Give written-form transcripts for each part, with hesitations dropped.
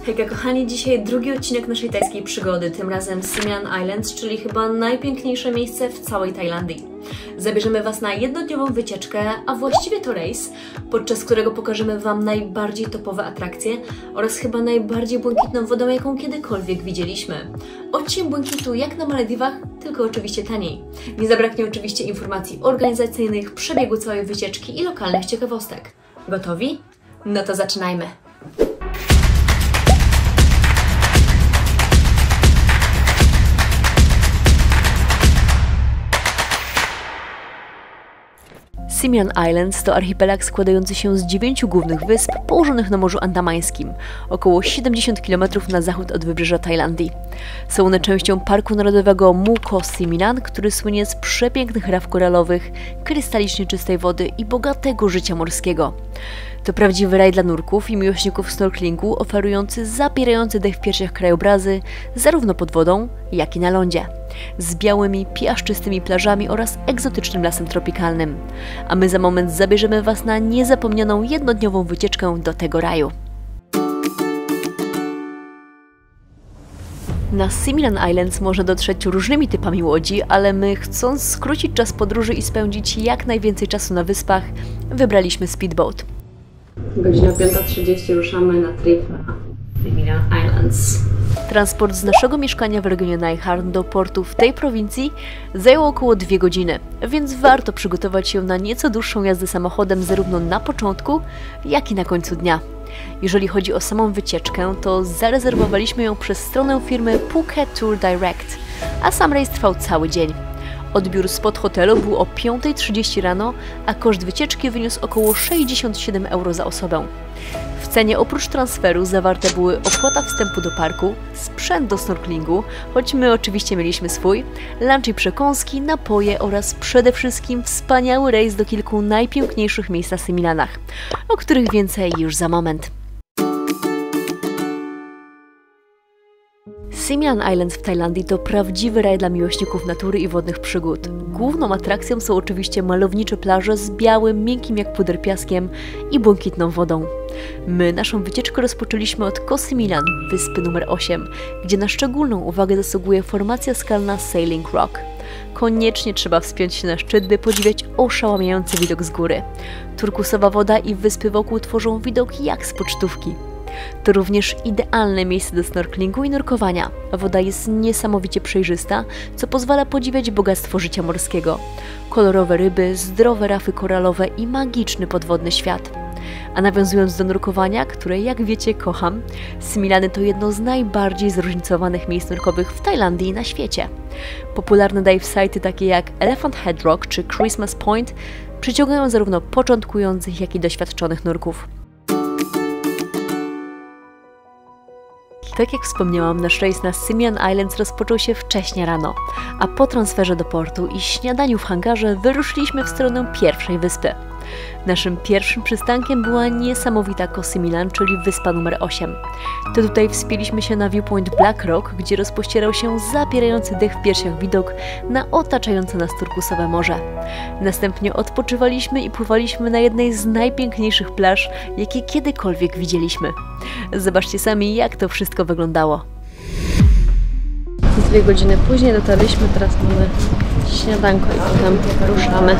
Hejka kochani, dzisiaj drugi odcinek naszej tajskiej przygody, tym razem Similan Islands, czyli chyba najpiękniejsze miejsce w całej Tajlandii. Zabierzemy Was na jednodniową wycieczkę, a właściwie to rejs, podczas którego pokażemy Wam najbardziej topowe atrakcje oraz chyba najbardziej błękitną wodę, jaką kiedykolwiek widzieliśmy. Odcień błękitu jak na Malediwach, tylko oczywiście taniej. Nie zabraknie oczywiście informacji organizacyjnych, przebiegu całej wycieczki i lokalnych ciekawostek. Gotowi? No to zaczynajmy! Similan Islands to archipelag składający się z 9 głównych wysp położonych na Morzu Andamańskim, około 70 km na zachód od wybrzeża Tajlandii. Są one częścią Parku Narodowego Mukho Similan, który słynie z przepięknych raf koralowych, krystalicznie czystej wody i bogatego życia morskiego. To prawdziwy raj dla nurków i miłośników snorkelingu, oferujący zapierający dech w piersiach krajobrazy zarówno pod wodą, jak i na lądzie, z białymi, piaszczystymi plażami oraz egzotycznym lasem tropikalnym. A my za moment zabierzemy Was na niezapomnianą jednodniową wycieczkę do tego raju. Na Similan Islands można dotrzeć różnymi typami łodzi, ale my, chcąc skrócić czas podróży i spędzić jak najwięcej czasu na wyspach, wybraliśmy speedboat. Godzina 5:30 ruszamy na trip na Similan Islands. Transport z naszego mieszkania w regionie Nai Harn do portu w tej prowincji zajął około 2 godziny, więc warto przygotować się na nieco dłuższą jazdę samochodem zarówno na początku, jak i na końcu dnia. Jeżeli chodzi o samą wycieczkę, to zarezerwowaliśmy ją przez stronę firmy Phuket Tour Direct, a sam rejs trwał cały dzień. Odbiór spod hotelu był o 5:30 rano, a koszt wycieczki wyniósł około 67 € za osobę. W cenie oprócz transferu zawarte były opłata wstępu do parku, sprzęt do snorkelingu, choć my oczywiście mieliśmy swój, lunch i przekąski, napoje oraz przede wszystkim wspaniały rejs do kilku najpiękniejszych miejsc na Similanach, o których więcej już za moment. Similan Islands w Tajlandii to prawdziwy raj dla miłośników natury i wodnych przygód. Główną atrakcją są oczywiście malownicze plaże z białym, miękkim jak puder piaskiem i błękitną wodą. My naszą wycieczkę rozpoczęliśmy od Koh Similan, wyspy numer 8, gdzie na szczególną uwagę zasługuje formacja skalna Sailing Rock. Koniecznie trzeba wspiąć się na szczyt, by podziwiać oszałamiający widok z góry. Turkusowa woda i wyspy wokół tworzą widok jak z pocztówki. To również idealne miejsce do snorkelingu i nurkowania. Woda jest niesamowicie przejrzysta, co pozwala podziwiać bogactwo życia morskiego. Kolorowe ryby, zdrowe rafy koralowe i magiczny podwodny świat. A nawiązując do nurkowania, które jak wiecie kocham, Similany to jedno z najbardziej zróżnicowanych miejsc nurkowych w Tajlandii i na świecie. Popularne dive site'y takie jak Elephant Head Rock czy Christmas Point przyciągają zarówno początkujących, jak i doświadczonych nurków. Tak jak wspomniałam, nasz rejs na Similan Islands rozpoczął się wcześnie rano, a po transferze do portu i śniadaniu w hangarze wyruszyliśmy w stronę pierwszej wyspy. Naszym pierwszym przystankiem była niesamowita Koh Similan, czyli wyspa numer 8. To tutaj wspięliśmy się na viewpoint Black Rock, gdzie rozpościerał się zapierający dech w piersiach widok na otaczające nas turkusowe morze. Następnie odpoczywaliśmy i pływaliśmy na jednej z najpiękniejszych plaż, jakie kiedykolwiek widzieliśmy. Zobaczcie sami, jak to wszystko wyglądało. 2 godziny później dotarliśmy, teraz mamy śniadanko i potem ruszamy.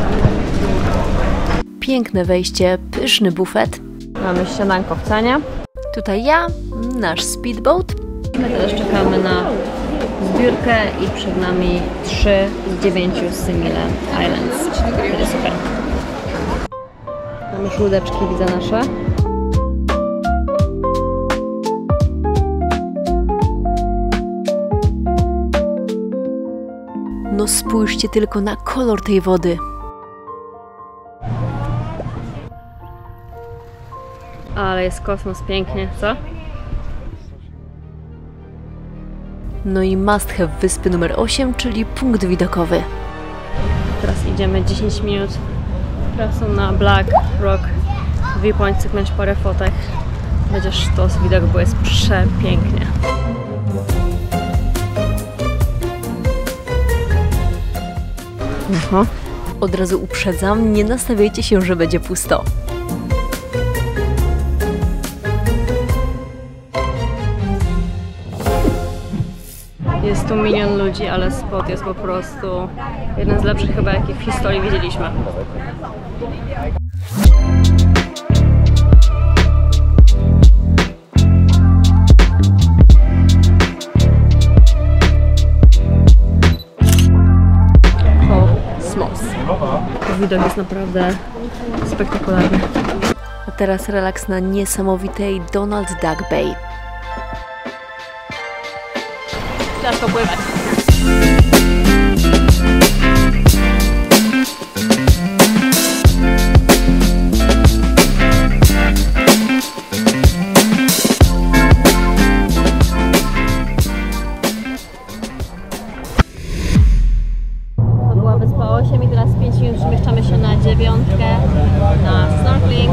Piękne wejście, pyszny bufet. Mamy śniadanko w cenie. Tutaj ja, nasz speedboat. My teraz czekamy na zbiórkę i przed nami 3 z 9 Similan Islands. Będzie super. Mamy żółdeczki, widzę nasze. No spójrzcie tylko na kolor tej wody. Ale jest kosmos, pięknie, co? No i must have wyspy numer 8, czyli punkt widokowy. Teraz idziemy 10 minut trasą na Black Rock Viewpoint, cyknąć parę fotek. Będzie sztos widok, bo jest przepięknie. Od razu uprzedzam, nie nastawiajcie się, że będzie pusto. Jest tu milion ludzi, ale spot jest po prostu jeden z lepszych chyba, jakich w historii widzieliśmy. Kosmos. Widok jest naprawdę spektakularny. A teraz relaks na niesamowitej Donald Duck Bay. Teraz popływać. To była wyspa 8 i teraz 5 minut przemieszczamy się na 9 na snorkeling.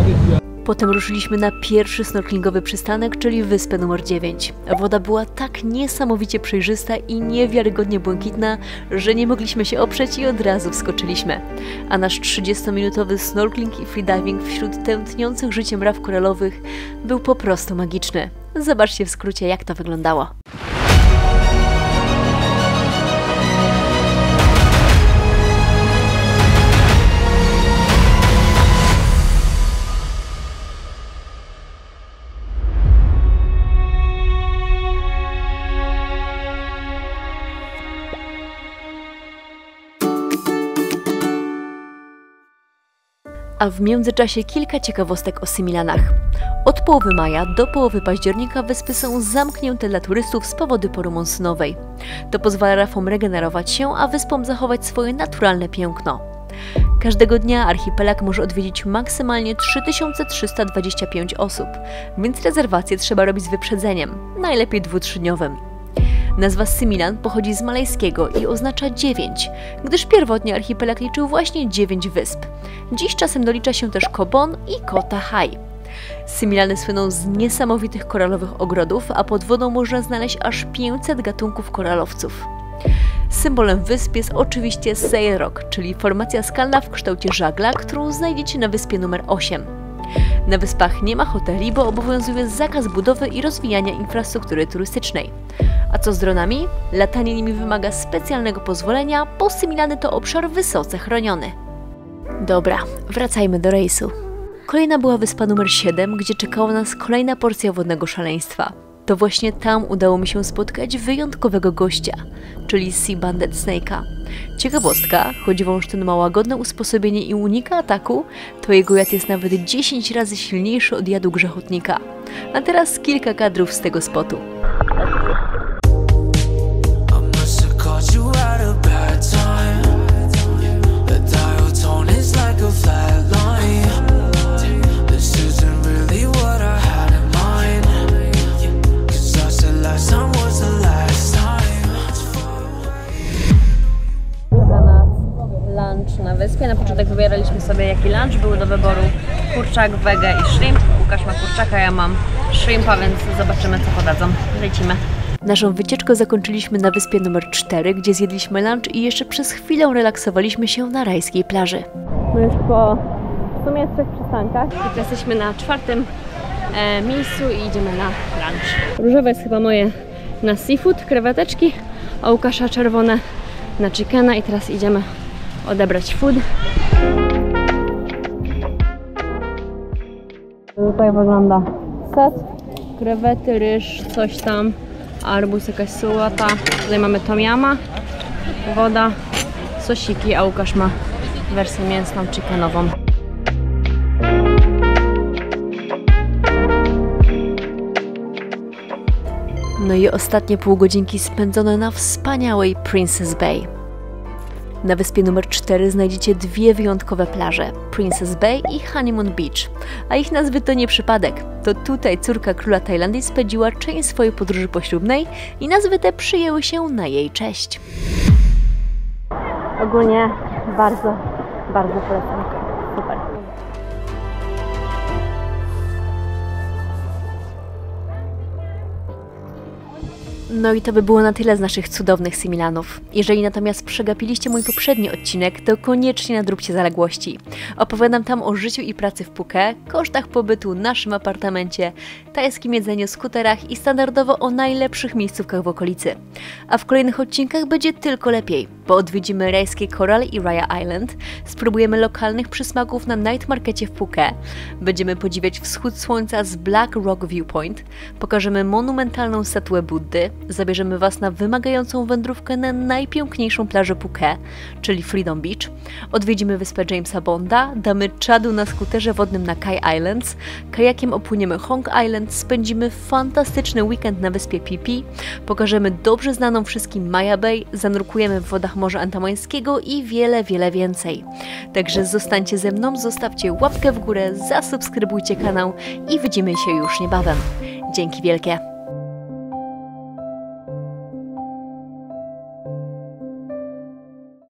Potem ruszyliśmy na pierwszy snorkelingowy przystanek, czyli wyspę numer 9. Woda była tak niesamowicie przejrzysta i niewiarygodnie błękitna, że nie mogliśmy się oprzeć i od razu wskoczyliśmy. A nasz 30-minutowy snorkeling i freediving wśród tętniących życiem raf koralowych był po prostu magiczny. Zobaczcie w skrócie, jak to wyglądało. A w międzyczasie kilka ciekawostek o Similanach. Od połowy maja do połowy października wyspy są zamknięte dla turystów z powodu pory monsunowej. To pozwala rafom regenerować się, a wyspom zachować swoje naturalne piękno. Każdego dnia archipelag może odwiedzić maksymalnie 3325 osób, więc rezerwacje trzeba robić z wyprzedzeniem, najlepiej 2-3-dniowym. Nazwa Similan pochodzi z malajskiego i oznacza 9, gdyż pierwotnie archipelag liczył właśnie 9 wysp. Dziś czasem dolicza się też Kobon i Kota Hai. Similany słyną z niesamowitych koralowych ogrodów, a pod wodą można znaleźć aż 500 gatunków koralowców. Symbolem wysp jest oczywiście Sail Rock, czyli formacja skalna w kształcie żagla, którą znajdziecie na wyspie numer 8. Na wyspach nie ma hoteli, bo obowiązuje zakaz budowy i rozwijania infrastruktury turystycznej. A co z dronami? Latanie nimi wymaga specjalnego pozwolenia, bo Similany to obszar wysoce chroniony. Dobra, wracajmy do rejsu. Kolejna była wyspa numer 7, gdzie czekała nas kolejna porcja wodnego szaleństwa. To właśnie tam udało mi się spotkać wyjątkowego gościa, czyli Sea Banded Snake'a. Ciekawostka, choć wąż ten ma łagodne usposobienie i unika ataku, to jego jad jest nawet 10 razy silniejszy od jadu grzechotnika. A teraz kilka kadrów z tego spotu. Na wyspie. Na początek wybieraliśmy sobie, jaki lunch był do wyboru: kurczak, wege i shrimp. Łukasz ma kurczaka, ja mam shrimpa, więc zobaczymy, co podadzą. Lecimy. Naszą wycieczkę zakończyliśmy na wyspie numer 4, gdzie zjedliśmy lunch i jeszcze przez chwilę relaksowaliśmy się na rajskiej plaży. My już po w sumie 3 przystankach i jesteśmy na 4. miejscu i idziemy na lunch. Różowe jest chyba moje na seafood, kreweteczki, a Łukasza czerwone na chickena i teraz idziemy odebrać food. Tutaj wygląda set. Krewety, ryż, coś tam, arbuz, jakaś sałata. Tutaj mamy tom yama, woda, sosiki, a Łukasz ma wersję mięsną, chickenową. No i ostatnie pół godzinki spędzone na wspaniałej Princess Bay. Na wyspie numer 4 znajdziecie 2 wyjątkowe plaże, Princess Bay i Honeymoon Beach, a ich nazwy to nie przypadek. To tutaj córka króla Tajlandii spędziła część swojej podróży poślubnej i nazwy te przyjęły się na jej cześć. Ogólnie bardzo polecam. Super. No i to by było na tyle z naszych cudownych Similanów. Jeżeli natomiast przegapiliście mój poprzedni odcinek, to koniecznie nadróbcie zaległości. Opowiadam tam o życiu i pracy w Phuket, kosztach pobytu, naszym apartamencie, tajskim jedzeniu, skuterach i standardowo o najlepszych miejscówkach w okolicy. A w kolejnych odcinkach będzie tylko lepiej, bo odwiedzimy rajskie Coral i Raya Island, spróbujemy lokalnych przysmaków na night markecie w Phuket, będziemy podziwiać wschód słońca z Black Rock Viewpoint, pokażemy monumentalną statuę Buddy, zabierzemy Was na wymagającą wędrówkę na najpiękniejszą plażę Phuket, czyli Freedom Beach, odwiedzimy wyspę Jamesa Bonda, damy czadu na skuterze wodnym na Kai Islands, kajakiem opłyniemy Hong Island, spędzimy fantastyczny weekend na wyspie Phi Phi, pokażemy dobrze znaną wszystkim Maya Bay, zanurkujemy w wodach Morza Andamańskiego i wiele, wiele więcej. Także zostańcie ze mną, zostawcie łapkę w górę, zasubskrybujcie kanał i widzimy się już niebawem. Dzięki wielkie!